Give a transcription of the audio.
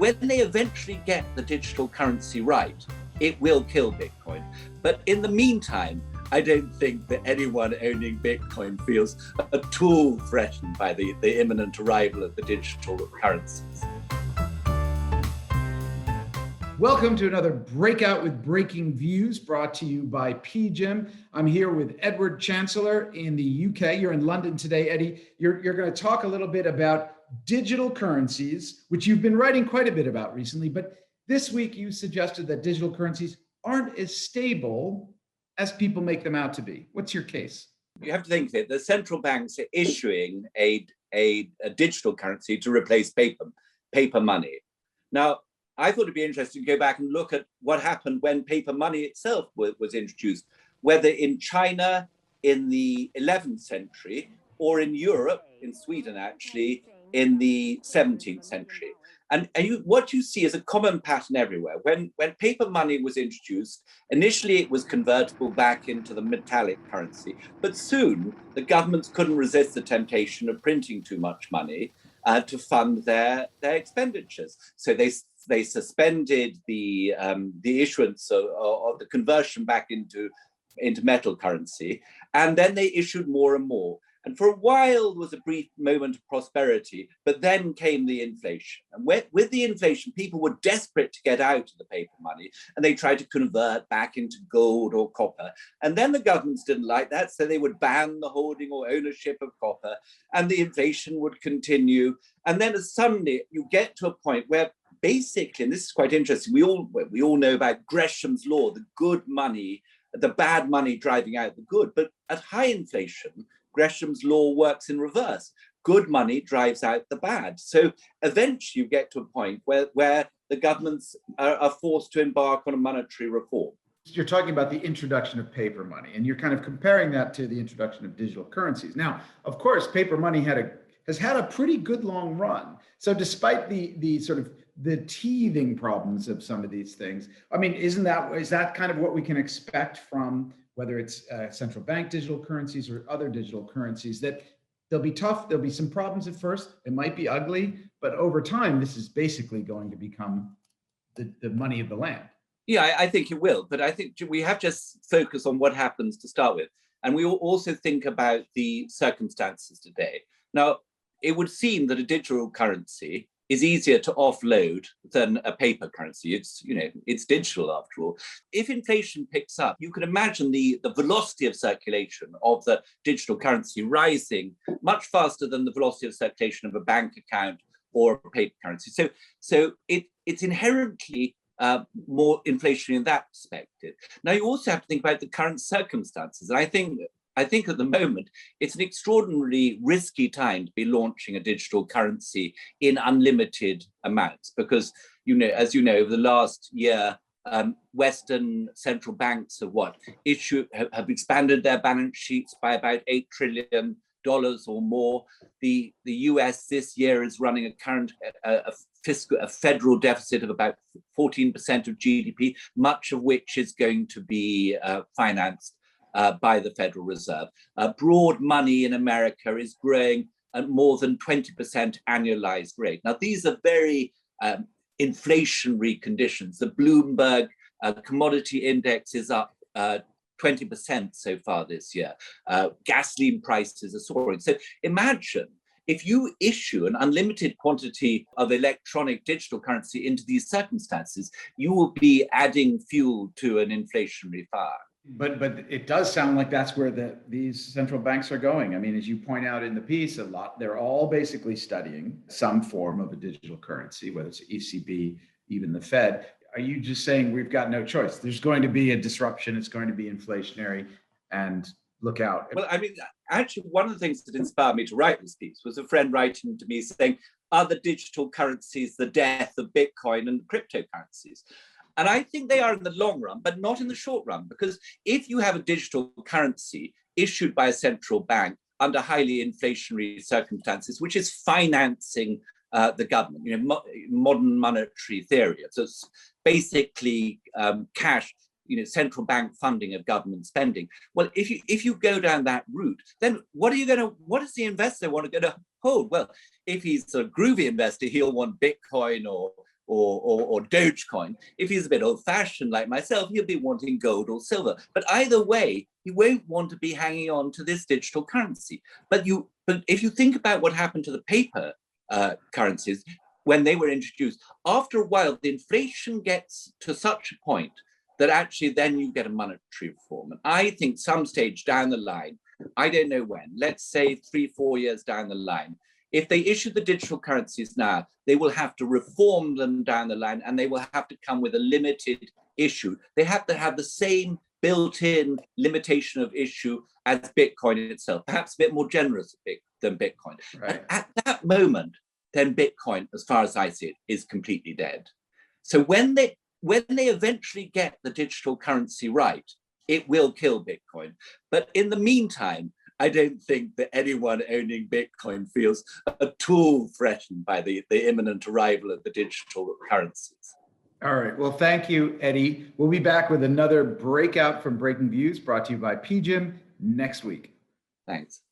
when they eventually get the digital currency right, it will kill Bitcoin. But in the meantime, I don't think that anyone owning Bitcoin feels at all threatened by the imminent arrival of the digital currencies. Welcome to another Breakout with Breaking Views brought to you by PGIM. I'm here with Edward Chancellor in the UK. You're in London today, Eddie. You're going to talk a little bit about digital currencies, which you've been writing quite a bit about recently. But this week you suggested that digital currencies aren't as stable as people make them out to be. What's your case? You have to think of it. The central banks are issuing a digital currency to replace paper money. Now, I thought it'd be interesting to go back and look at what happened when paper money itself was introduced, whether in China in the 11th century or in Europe, in Sweden actually, in the 17th century. And what you see is a common pattern everywhere. When paper money was introduced, initially it was convertible back into the metallic currency, but soon the governments couldn't resist the temptation of printing too much money to fund their expenditures. So they suspended the issuance of the conversion back into metal currency, and then they issued more and more. And for a while, there was a brief moment of prosperity, but then came the inflation. And with the inflation, people were desperate to get out of the paper money, and they tried to convert back into gold or copper. And then the governments didn't like that, so they would ban the holding or ownership of copper, and the inflation would continue. And then suddenly you get to a point where basically, and this is quite interesting, we all know about Gresham's law, the good money, the bad money driving out the good. But at high inflation, Gresham's law works in reverse. Good money drives out the bad. So eventually you get to a point where the governments are forced to embark on a monetary reform. You're talking about the introduction of paper money, and you're kind of comparing that to the introduction of digital currencies. Now, of course, paper money has had a pretty good long run. So despite the sort of the teething problems of some of these things, I mean, is that kind of what we can expect from whether it's central bank digital currencies or other digital currencies, that they'll be tough, there'll be some problems at first, it might be ugly, but over time, this is basically going to become the money of the land. Yeah, I think it will, but I think we have to focus on what happens to start with. And we will also think about the circumstances today. Now, it would seem that a digital currency is easier to offload than a paper currency. It's digital after all. If inflation picks up, you can imagine the velocity of circulation of the digital currency rising much faster than the velocity of circulation of a bank account or a paper currency. So it's inherently more inflationary in that perspective. Now, you also have to think about the current circumstances. And I think at the moment, it's an extraordinarily risky time to be launching a digital currency in unlimited amounts because, as you know, over the last year, Western central banks have expanded their balance sheets by about $8 trillion or more. The US this year is running a federal deficit of about 14% of GDP, much of which is going to be financed by the Federal Reserve. Broad money in America is growing at more than 20% annualized rate. Now, these are very inflationary conditions. The Bloomberg commodity index is up 20% so far this year. Gasoline prices are soaring. So imagine if you issue an unlimited quantity of electronic digital currency into these circumstances, you will be adding fuel to an inflationary fire. But it does sound like that's where these central banks are going. I mean, as you point out in the piece, they're all basically studying some form of a digital currency, whether it's ECB, even the Fed. Are you just saying we've got no choice? There's going to be a disruption. It's going to be inflationary, and look out. Well, I mean, actually, one of the things that inspired me to write this piece was a friend writing to me saying, are the digital currencies the death of Bitcoin and cryptocurrencies? And I think they are in the long run, but not in the short run, because if you have a digital currency issued by a central bank under highly inflationary circumstances, which is financing the government, modern monetary theory. So it's basically cash, central bank funding of government spending. Well, if you go down that route, then what does the investor want to hold? Well, if he's a groovy investor, he'll want Bitcoin or or Dogecoin. If he's a bit old-fashioned like myself, he'll be wanting gold or silver. But either way, he won't want to be hanging on to this digital currency. But if you think about what happened to the paper currencies when they were introduced, after a while, the inflation gets to such a point that actually then you get a monetary reform. And I think some stage down the line, I don't know when, let's say 3-4 years down the line, if they issue the digital currencies now, they will have to reform them down the line, and they will have to come with a limited issue. They have to have the same built-in limitation of issue as Bitcoin itself, perhaps a bit more generous than Bitcoin. Right. At that moment, then Bitcoin, as far as I see it, is completely dead. So when they eventually get the digital currency right, it will kill Bitcoin. But in the meantime, I don't think that anyone owning Bitcoin feels at all threatened by the imminent arrival of the digital currencies. All right. Well, thank you, Eddie. We'll be back with another Breakout from Breaking Views brought to you by PGIM next week. Thanks.